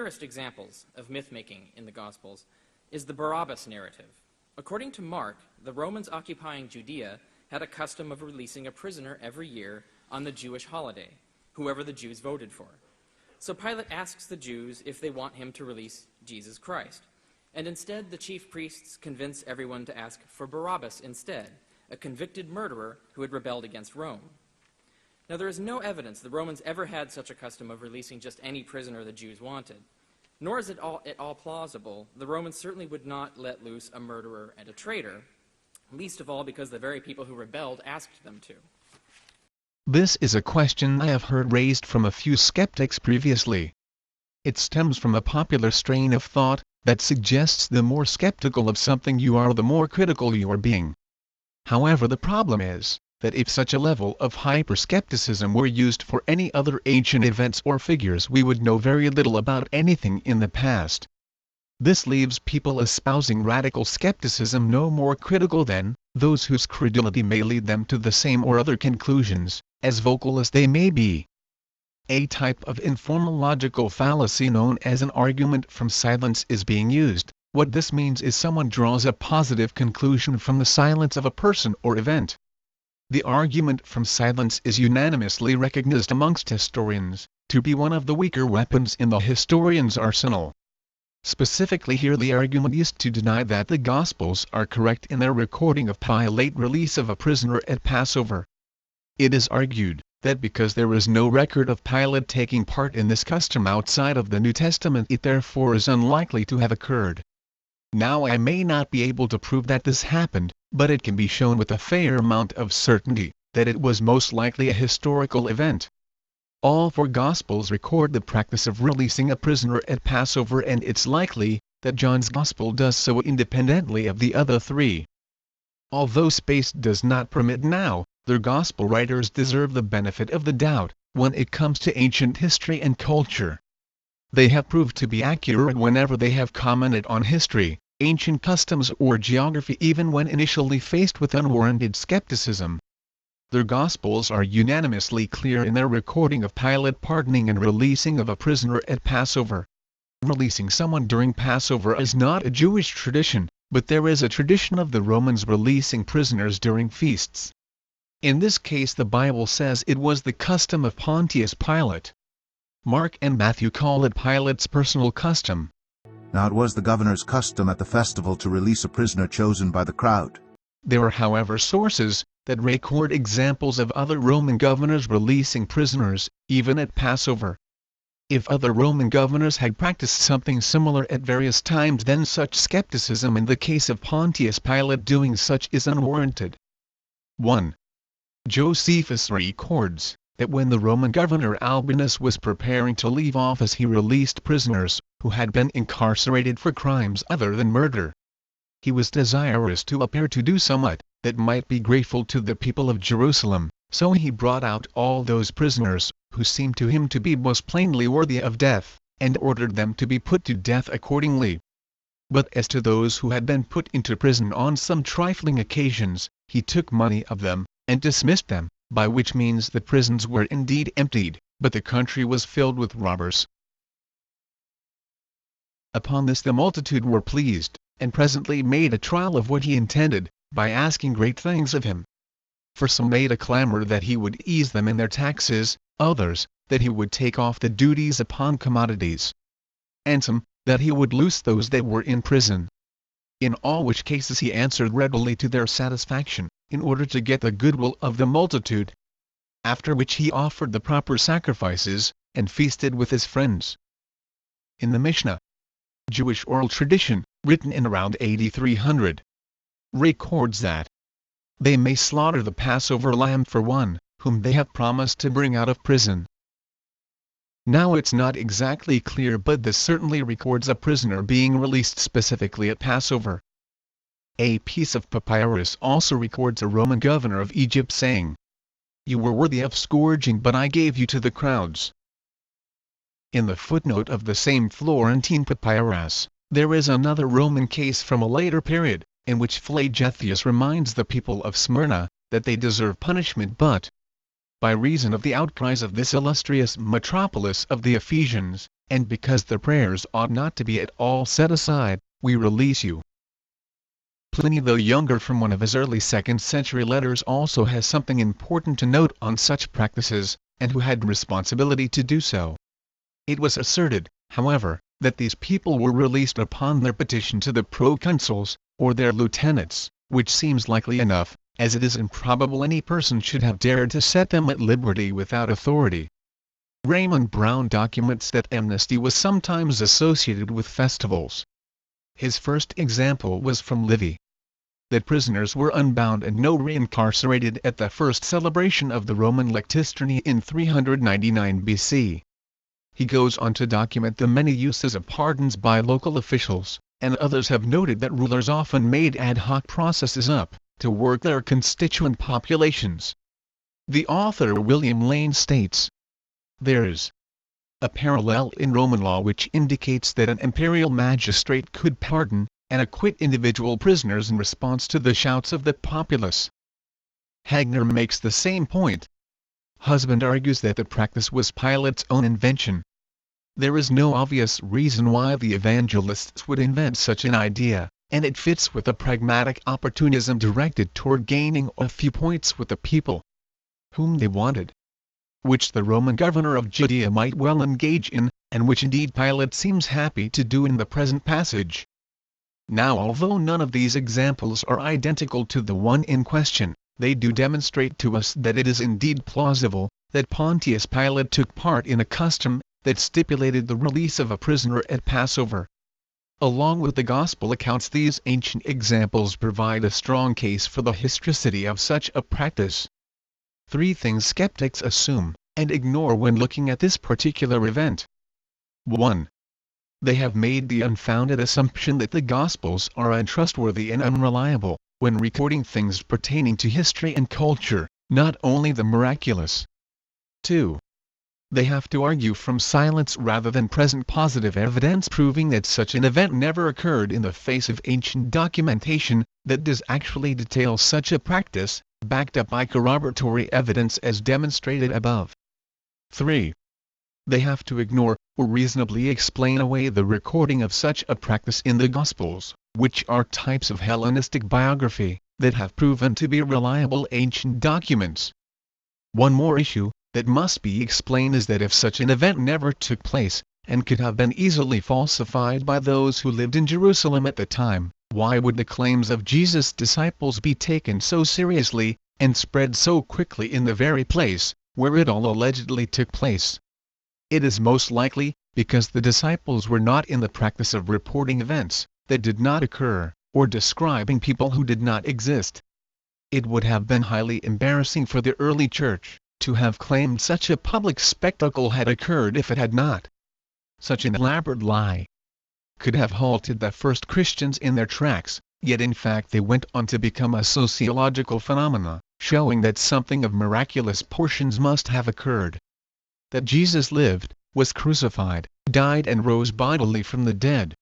clearest examples of myth-making in the Gospels is the Barabbas narrative. According to Mark, the Romans occupying Judea had a custom of releasing a prisoner every year on the Jewish holiday, whoever the Jews voted for. So Pilate asks the Jews if they want him to release Jesus Christ. And instead, the chief priests convince everyone to ask for Barabbas instead, a convicted murderer who had rebelled against Rome. Now, there is no evidence the Romans ever had such a custom of releasing just any prisoner the Jews wanted. Nor is it at all plausible the Romans certainly would not let loose a murderer and a traitor, least of all because the very people who rebelled asked them to. This is a question I have heard raised from a few skeptics previously. It stems from a popular strain of thought that suggests the more skeptical of something you are, the more critical you are being. However, the problem is that if such a level of hyper-skepticism were used for any other ancient events or figures, we would know very little about anything in the past. This leaves people espousing radical skepticism no more critical than those whose credulity may lead them to the same or other conclusions, as vocal as they may be. A type of informal logical fallacy known as an argument from silence is being used. What this means is someone draws a positive conclusion from the silence of a person or event. The argument from silence is unanimously recognized amongst historians to be one of the weaker weapons in the historian's arsenal. Specifically here, the argument is to deny that the Gospels are correct in their recording of Pilate's release of a prisoner at Passover. It is argued that because there is no record of Pilate taking part in this custom outside of the New Testament, it therefore is unlikely to have occurred. Now, I may not be able to prove that this happened, but it can be shown with a fair amount of certainty that it was most likely a historical event. All four Gospels record the practice of releasing a prisoner at Passover, and it's likely that John's Gospel does so independently of the other three. Although space does not permit now, their Gospel writers deserve the benefit of the doubt when it comes to ancient history and culture. They have proved to be accurate whenever they have commented on history, ancient customs or geography, even when initially faced with unwarranted skepticism. Their Gospels are unanimously clear in their recording of Pilate pardoning and releasing of a prisoner at Passover. Releasing someone during Passover is not a Jewish tradition, but there is a tradition of the Romans releasing prisoners during feasts. In this case, the Bible says it was the custom of Pontius Pilate. Mark and Matthew call it Pilate's personal custom. Now it was the governor's custom at the festival to release a prisoner chosen by the crowd. There are, however, sources that record examples of other Roman governors releasing prisoners, even at Passover. If other Roman governors had practiced something similar at various times, then such skepticism in the case of Pontius Pilate doing such is unwarranted. 1. Josephus records that when the Roman governor Albinus was preparing to leave office, he released prisoners who had been incarcerated for crimes other than murder. He was desirous to appear to do somewhat that might be grateful to the people of Jerusalem, so he brought out all those prisoners who seemed to him to be most plainly worthy of death, and ordered them to be put to death accordingly. But as to those who had been put into prison on some trifling occasions, he took money of them, and dismissed them, by which means the prisons were indeed emptied, but the country was filled with robbers. Upon this the multitude were pleased, and presently made a trial of what he intended, by asking great things of him. For some made a clamor that he would ease them in their taxes, others, that he would take off the duties upon commodities, and some, that he would loose those that were in prison. In all which cases he answered readily to their satisfaction, in order to get the goodwill of the multitude. After which he offered the proper sacrifices, and feasted with his friends. In the Mishnah, Jewish oral tradition, written in around AD 300, records that they may slaughter the Passover lamb for one whom they have promised to bring out of prison. Now it's not exactly clear, but this certainly records a prisoner being released specifically at Passover. A piece of papyrus also records a Roman governor of Egypt saying, "You were worthy of scourging, but I gave you to the crowds." In the footnote of the same Florentine papyrus, there is another Roman case from a later period, in which Flagellius reminds the people of Smyrna that they deserve punishment, but, by reason of the outcries of this illustrious metropolis of the Ephesians, and because the prayers ought not to be at all set aside, we release you." Pliny the Younger, from one of his early 2nd century letters, also has something important to note on such practices, and who had responsibility to do so. It was asserted, however, that these people were released upon their petition to the proconsuls, or their lieutenants, which seems likely enough, as it is improbable any person should have dared to set them at liberty without authority. Raymond Brown documents that amnesty was sometimes associated with festivals. His first example was from Livy. That prisoners were unbound and no reincarcerated at the first celebration of the Roman Lectistrine in 399 BC. He goes on to document the many uses of pardons by local officials, and others have noted that rulers often made ad hoc processes up, to work their constituent populations. The author William Lane states, "There's a parallel in Roman law which indicates that an imperial magistrate could pardon and acquit individual prisoners in response to the shouts of the populace." Hagner makes the same point. Husband argues that the practice was Pilate's own invention. There is no obvious reason why the evangelists would invent such an idea, and it fits with a pragmatic opportunism directed toward gaining a few points with the people, whom they wanted, which the Roman governor of Judea might well engage in, and which indeed Pilate seems happy to do in the present passage. Now, although none of these examples are identical to the one in question, they do demonstrate to us that it is indeed plausible that Pontius Pilate took part in a custom that stipulated the release of a prisoner at Passover. Along with the Gospel accounts, these ancient examples provide a strong case for the historicity of such a practice. 3 things skeptics assume and ignore when looking at this particular event. 1. They have made the unfounded assumption that the Gospels are untrustworthy and unreliable, when recording things pertaining to history and culture, not only the miraculous. 2. They have to argue from silence rather than present positive evidence proving that such an event never occurred in the face of ancient documentation that does actually detail such a practice, backed up by corroboratory evidence as demonstrated above. 3. They have to ignore, or reasonably explain away the recording of such a practice in the Gospels, which are types of Hellenistic biography, that have proven to be reliable ancient documents. One more issue that must be explained is that if such an event never took place, and could have been easily falsified by those who lived in Jerusalem at the time, why would the claims of Jesus' disciples be taken so seriously, and spread so quickly in the very place where it all allegedly took place? It is most likely because the disciples were not in the practice of reporting events that did not occur, or describing people who did not exist. It would have been highly embarrassing for the early church to have claimed such a public spectacle had occurred if it had not. Such an elaborate lie could have halted the first Christians in their tracks, yet in fact they went on to become a sociological phenomena, showing that something of miraculous portions must have occurred. That Jesus lived, was crucified, died and rose bodily from the dead,